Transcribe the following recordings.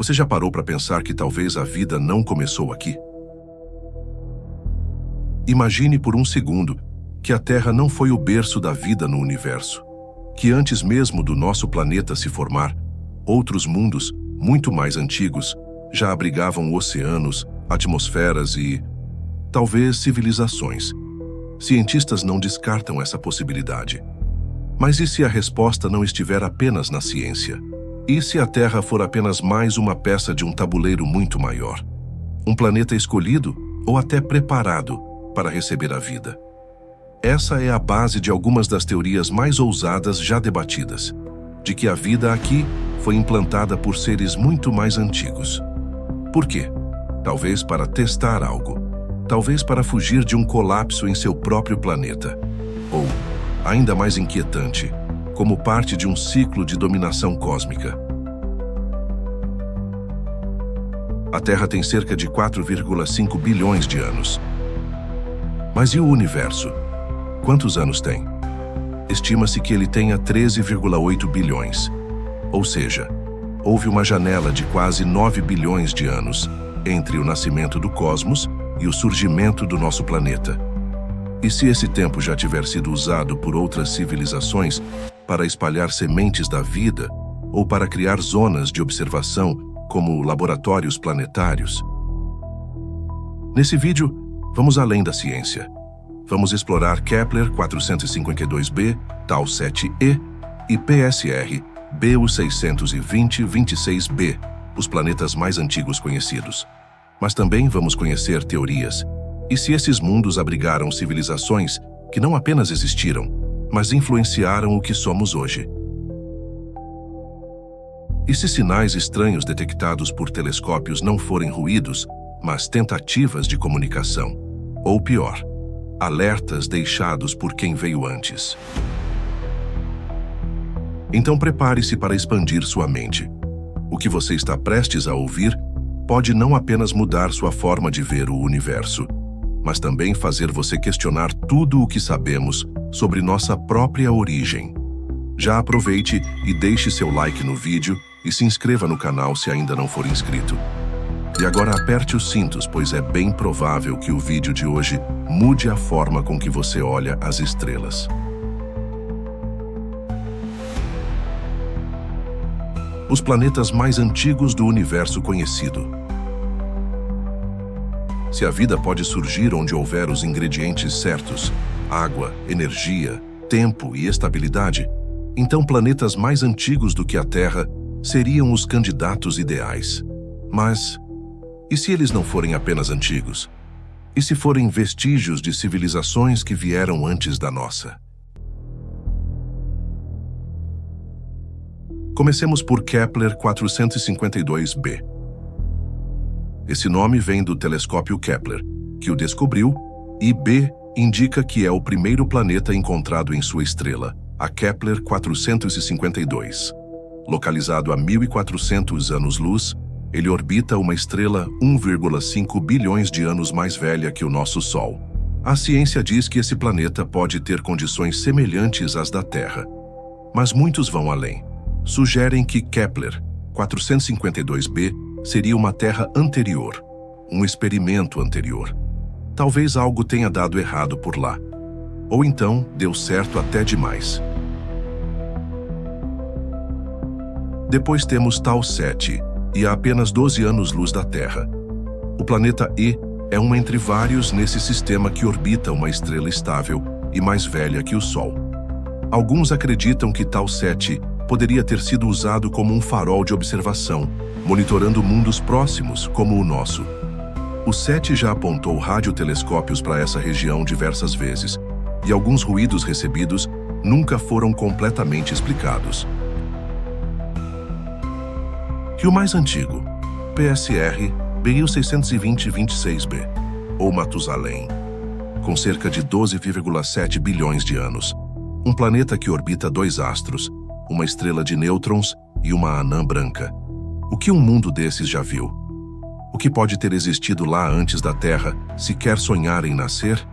Você já parou para pensar que talvez a vida não começou aqui? Imagine por um segundo que a Terra não foi o berço da vida no universo, que antes mesmo do nosso planeta se formar, outros mundos, muito mais antigos, já abrigavam oceanos, atmosferas e, talvez, civilizações. Cientistas não descartam essa possibilidade. Mas e se a resposta não estiver apenas na ciência? E se a Terra for apenas mais uma peça de um tabuleiro muito maior? Um planeta escolhido ou até preparado para receber a vida? Essa é a base de algumas das teorias mais ousadas já debatidas, de que a vida aqui foi implantada por seres muito mais antigos. Por quê? Talvez para testar algo, talvez para fugir de um colapso em seu próprio planeta, ou, ainda mais inquietante, como parte de um ciclo de dominação cósmica. A Terra tem cerca de 4,5 bilhões de anos. Mas e o universo? Quantos anos tem? Estima-se que ele tenha 13,8 bilhões. Ou seja, houve uma janela de quase 9 bilhões de anos entre o nascimento do cosmos e o surgimento do nosso planeta. E se esse tempo já tiver sido usado por outras civilizações para espalhar sementes da vida ou para criar zonas de observação como laboratórios planetários? Nesse vídeo, vamos além da ciência. Vamos explorar Kepler 452b, Tau 7e e PSR BU 620-26b, os planetas mais antigos conhecidos. Mas também vamos conhecer teorias. E se esses mundos abrigaram civilizações que não apenas existiram, mas influenciaram o que somos hoje? E se sinais estranhos detectados por telescópios não forem ruídos, mas tentativas de comunicação? Ou pior, alertas deixados por quem veio antes? Então prepare-se para expandir sua mente. O que você está prestes a ouvir pode não apenas mudar sua forma de ver o universo, mas também fazer você questionar tudo o que sabemos sobre nossa própria origem. Já aproveite e deixe seu like no vídeo e se inscreva no canal se ainda não for inscrito. E agora aperte os cintos, pois é bem provável que o vídeo de hoje mude a forma com que você olha as estrelas. Os planetas mais antigos do universo conhecido. Se a vida pode surgir onde houver os ingredientes certos, água, energia, tempo e estabilidade, então planetas mais antigos do que a Terra seriam os candidatos ideais. Mas, e se eles não forem apenas antigos? E se forem vestígios de civilizações que vieram antes da nossa? Comecemos por Kepler 452b. Esse nome vem do telescópio Kepler, que o descobriu, e B indica que é o primeiro planeta encontrado em sua estrela, a Kepler 452. Localizado a 1.400 anos-luz, ele orbita uma estrela 1,5 bilhões de anos mais velha que o nosso Sol. A ciência diz que esse planeta pode ter condições semelhantes às da Terra. Mas muitos vão além. Sugerem que Kepler 452b seria uma Terra anterior, um experimento anterior. Talvez algo tenha dado errado por lá. Ou então, deu certo até demais. Depois temos Tau 7, e a apenas 12 anos-luz da Terra. O planeta E é um entre vários nesse sistema que orbita uma estrela estável e mais velha que o Sol. Alguns acreditam que Tau 7 poderia ter sido usado como um farol de observação, monitorando mundos próximos, como o nosso. O SETI já apontou radiotelescópios para essa região diversas vezes, e alguns ruídos recebidos nunca foram completamente explicados. E o mais antigo, PSR BU 620-26b, ou Matusalém, com cerca de 12,7 bilhões de anos, um planeta que orbita dois astros, uma estrela de nêutrons e uma anã branca. O que um mundo desses já viu? O que pode ter existido lá antes da Terra, se quer sonhar em nascer?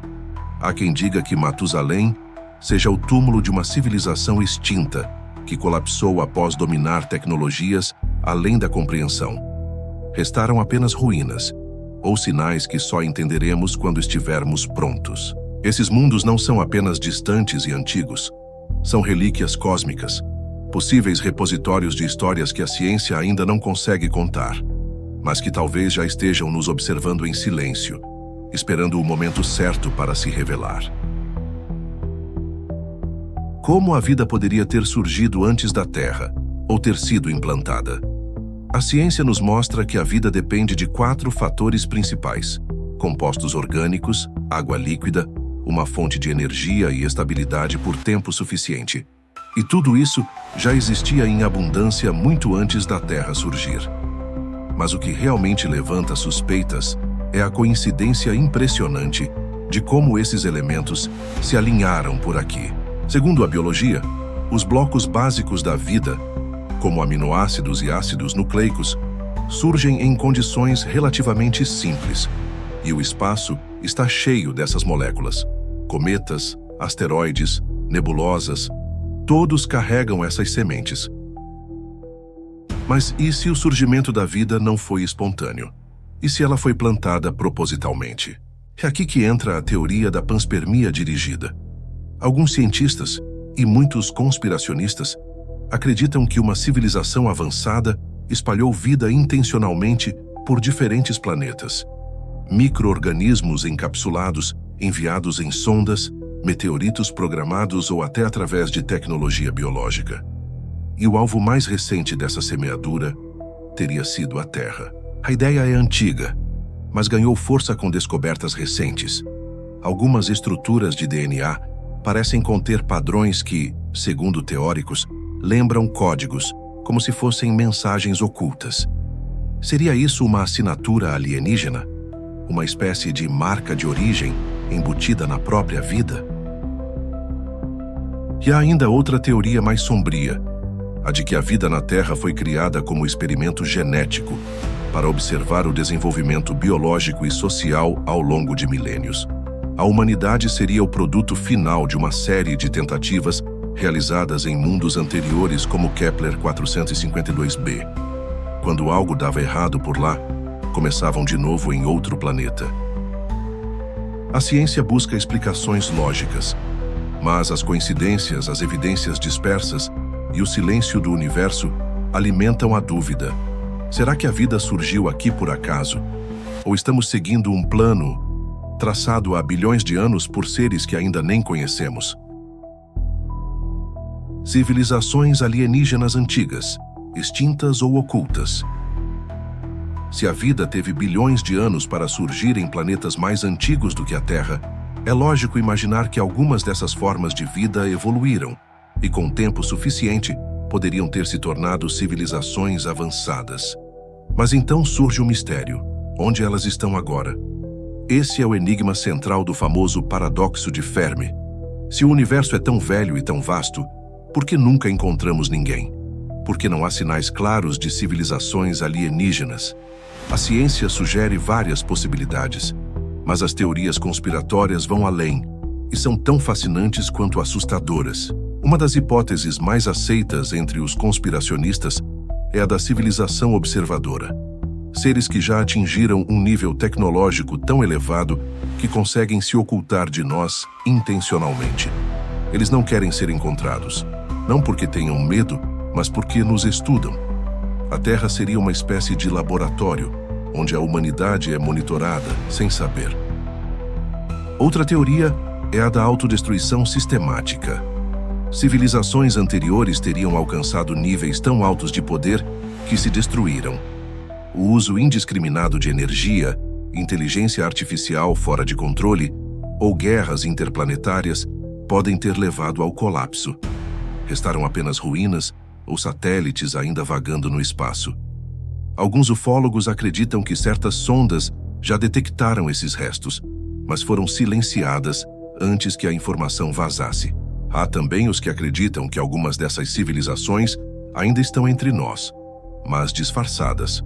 Há quem diga que Matusalém seja o túmulo de uma civilização extinta que colapsou após dominar tecnologias além da compreensão. Restaram apenas ruínas, ou sinais que só entenderemos quando estivermos prontos. Esses mundos não são apenas distantes e antigos. São relíquias cósmicas, possíveis repositórios de histórias que a ciência ainda não consegue contar, mas que talvez já estejam nos observando em silêncio, esperando o momento certo para se revelar. Como a vida poderia ter surgido antes da Terra, ou ter sido implantada? A ciência nos mostra que a vida depende de 4 fatores principais: compostos orgânicos, água líquida, uma fonte de energia e estabilidade por tempo suficiente. E tudo isso já existia em abundância muito antes da Terra surgir. Mas o que realmente levanta suspeitas é a coincidência impressionante de como esses elementos se alinharam por aqui. Segundo a biologia, os blocos básicos da vida, como aminoácidos e ácidos nucleicos, surgem em condições relativamente simples, e o espaço está cheio dessas moléculas. Cometas, asteroides, nebulosas, todos carregam essas sementes. Mas e se o surgimento da vida não foi espontâneo? E se ela foi plantada propositalmente? É aqui que entra a teoria da panspermia dirigida. Alguns cientistas, e muitos conspiracionistas, acreditam que uma civilização avançada espalhou vida intencionalmente por diferentes planetas. Micro-organismos encapsulados, enviados em sondas, meteoritos programados ou até através de tecnologia biológica. E o alvo mais recente dessa semeadura teria sido a Terra. A ideia é antiga, mas ganhou força com descobertas recentes. Algumas estruturas de DNA parecem conter padrões que, segundo teóricos, lembram códigos, como se fossem mensagens ocultas. Seria isso uma assinatura alienígena? Uma espécie de marca de origem embutida na própria vida? E há ainda outra teoria mais sombria, a de que a vida na Terra foi criada como experimento genético para observar o desenvolvimento biológico e social ao longo de milênios. A humanidade seria o produto final de uma série de tentativas realizadas em mundos anteriores como Kepler 452b. Quando algo dava errado por lá, começavam de novo em outro planeta. A ciência busca explicações lógicas, mas as coincidências, as evidências dispersas e o silêncio do universo alimentam a dúvida. Será que a vida surgiu aqui por acaso? Ou estamos seguindo um plano traçado há bilhões de anos por seres que ainda nem conhecemos? Civilizações alienígenas antigas, extintas ou ocultas. Se a vida teve bilhões de anos para surgir em planetas mais antigos do que a Terra, é lógico imaginar que algumas dessas formas de vida evoluíram e, com tempo suficiente, poderiam ter se tornado civilizações avançadas. Mas então surge o mistério. Onde elas estão agora? Esse é o enigma central do famoso paradoxo de Fermi. Se o universo é tão velho e tão vasto, por que nunca encontramos ninguém? Por que não há sinais claros de civilizações alienígenas? A ciência sugere várias possibilidades, mas as teorias conspiratórias vão além e são tão fascinantes quanto assustadoras. Uma das hipóteses mais aceitas entre os conspiracionistas é a da civilização observadora. Seres que já atingiram um nível tecnológico tão elevado que conseguem se ocultar de nós intencionalmente. Eles não querem ser encontrados, não porque tenham medo, mas porque nos estudam. A Terra seria uma espécie de laboratório, onde a humanidade é monitorada sem saber. Outra teoria é a da autodestruição sistemática. Civilizações anteriores teriam alcançado níveis tão altos de poder que se destruíram. O uso indiscriminado de energia, inteligência artificial fora de controle ou guerras interplanetárias podem ter levado ao colapso. Restaram apenas ruínas ou satélites ainda vagando no espaço. Alguns ufólogos acreditam que certas sondas já detectaram esses restos, mas foram silenciadas antes que a informação vazasse. Há também os que acreditam que algumas dessas civilizações ainda estão entre nós, mas disfarçadas,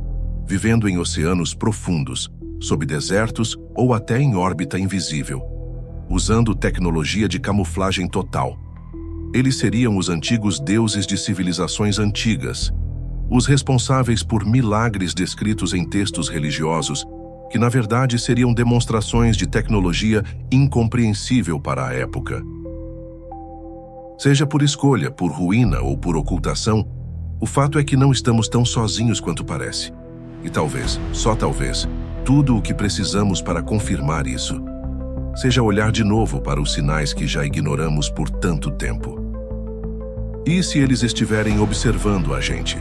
vivendo em oceanos profundos, sob desertos ou até em órbita invisível, usando tecnologia de camuflagem total. Eles seriam os antigos deuses de civilizações antigas, Os responsáveis por milagres descritos em textos religiosos, que na verdade seriam demonstrações de tecnologia incompreensível para a época. Seja por escolha, por ruína ou por ocultação, o fato é que não estamos tão sozinhos quanto parece. E talvez, só talvez, tudo o que precisamos para confirmar isso seja olhar de novo para os sinais que já ignoramos por tanto tempo. E se eles estiverem observando a gente?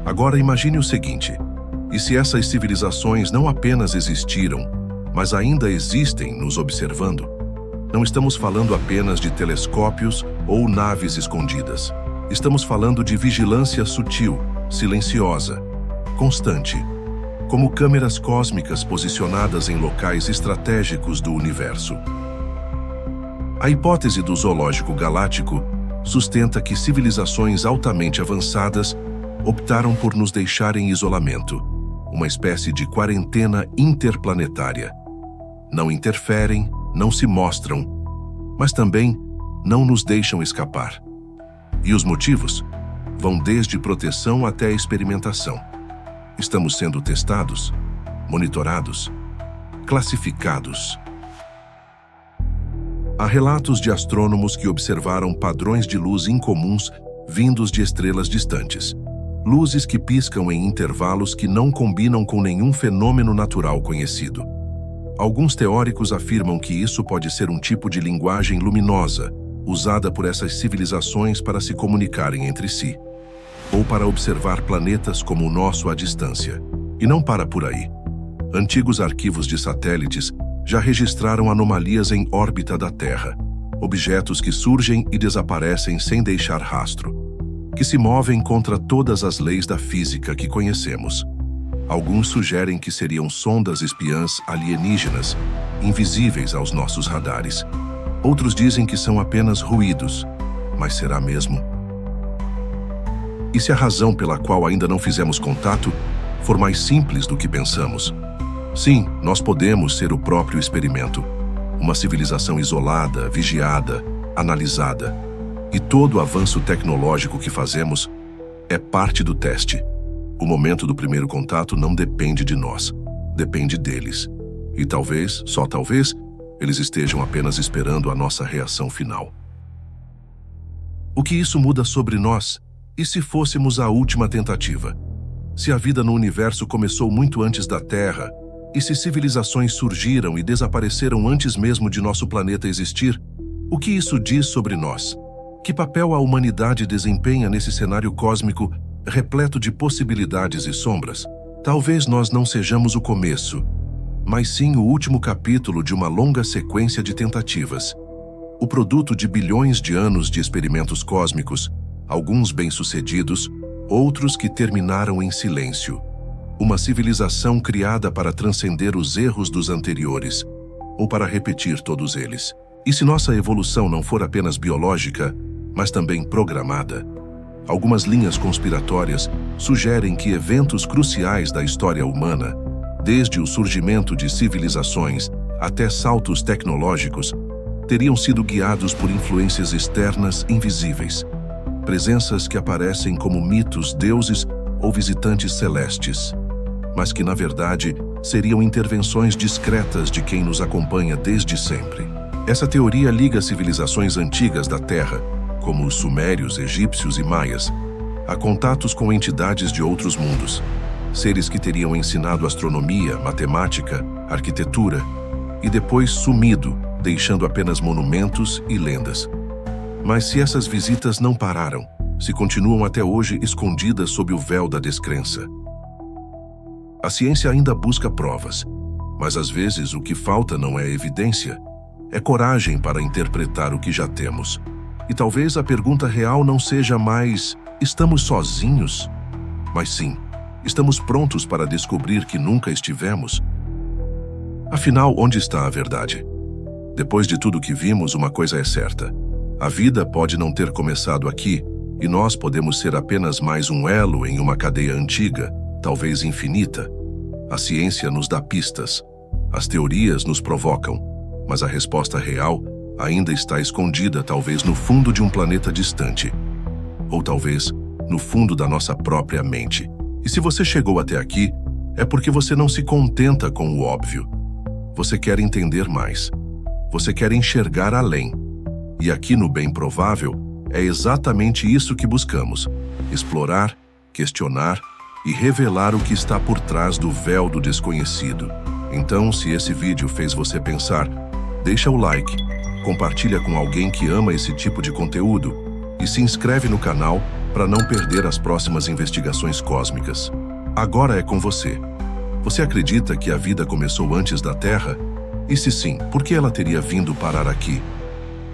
Agora imagine o seguinte: e se essas civilizações não apenas existiram, mas ainda existem nos observando? Não estamos falando apenas de telescópios ou naves escondidas. Estamos falando de vigilância sutil, silenciosa, constante, como câmeras cósmicas posicionadas em locais estratégicos do universo. A hipótese do zoológico galáctico sustenta que civilizações altamente avançadas optaram por nos deixar em isolamento, uma espécie de quarentena interplanetária. Não interferem, não se mostram, mas também não nos deixam escapar. E os motivos vão desde proteção até experimentação. Estamos sendo testados, monitorados, classificados. Há relatos de astrônomos que observaram padrões de luz incomuns vindos de estrelas distantes. Luzes que piscam em intervalos que não combinam com nenhum fenômeno natural conhecido. Alguns teóricos afirmam que isso pode ser um tipo de linguagem luminosa, usada por essas civilizações para se comunicarem entre si, ou para observar planetas como o nosso à distância. E não para por aí. Antigos arquivos de satélites já registraram anomalias em órbita da Terra, objetos que surgem e desaparecem sem deixar rastro, que se movem contra todas as leis da física que conhecemos. Alguns sugerem que seriam sondas espiãs alienígenas, invisíveis aos nossos radares. Outros dizem que são apenas ruídos, mas será mesmo? E se a razão pela qual ainda não fizemos contato for mais simples do que pensamos? Sim, nós podemos ser o próprio experimento, uma civilização isolada, vigiada, analisada. E todo o avanço tecnológico que fazemos é parte do teste. O momento do primeiro contato não depende de nós, depende deles. E talvez, só talvez, eles estejam apenas esperando a nossa reação final. O que isso muda sobre nós? E se fôssemos a última tentativa? Se a vida no universo começou muito antes da Terra, e se civilizações surgiram e desapareceram antes mesmo de nosso planeta existir, o que isso diz sobre nós? Que papel a humanidade desempenha nesse cenário cósmico repleto de possibilidades e sombras? Talvez nós não sejamos o começo, mas sim o último capítulo de uma longa sequência de tentativas. O produto de bilhões de anos de experimentos cósmicos, alguns bem-sucedidos, outros que terminaram em silêncio. Uma civilização criada para transcender os erros dos anteriores, ou para repetir todos eles. E se nossa evolução não for apenas biológica, mas também programada? Algumas linhas conspiratórias sugerem que eventos cruciais da história humana, desde o surgimento de civilizações até saltos tecnológicos, teriam sido guiados por influências externas invisíveis. Presenças que aparecem como mitos, deuses ou visitantes celestes, mas que, na verdade, seriam intervenções discretas de quem nos acompanha desde sempre. Essa teoria liga civilizações antigas da Terra, como os sumérios, egípcios e maias, a contatos com entidades de outros mundos, seres que teriam ensinado astronomia, matemática, arquitetura e depois sumido, deixando apenas monumentos e lendas. Mas se essas visitas não pararam, se continuam até hoje escondidas sob o véu da descrença? A ciência ainda busca provas, mas às vezes o que falta não é evidência, é coragem para interpretar o que já temos. E talvez a pergunta real não seja mais: estamos sozinhos? Mas sim, estamos prontos para descobrir que nunca estivemos? Afinal, onde está a verdade? Depois de tudo que vimos, uma coisa é certa: a vida pode não ter começado aqui, e nós podemos ser apenas mais um elo em uma cadeia antiga, talvez infinita. A ciência nos dá pistas, as teorias nos provocam, mas a resposta real ainda está escondida, talvez no fundo de um planeta distante, ou talvez no fundo da nossa própria mente. E se você chegou até aqui, é porque você não se contenta com o óbvio. Você quer entender mais. Você quer enxergar além. E aqui no Bem Provável, é exatamente isso que buscamos: explorar, questionar e revelar o que está por trás do véu do desconhecido. Então, se esse vídeo fez você pensar, deixa o like, compartilha com alguém que ama esse tipo de conteúdo e se inscreve no canal para não perder as próximas investigações cósmicas. Agora é com você. Você acredita que a vida começou antes da Terra? E se sim, por que ela teria vindo parar aqui?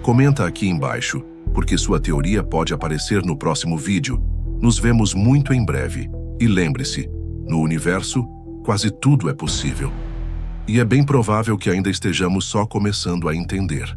Comenta aqui embaixo, porque sua teoria pode aparecer no próximo vídeo. Nos vemos muito em breve. E lembre-se, no universo, quase tudo é possível. E é bem provável que ainda estejamos só começando a entender.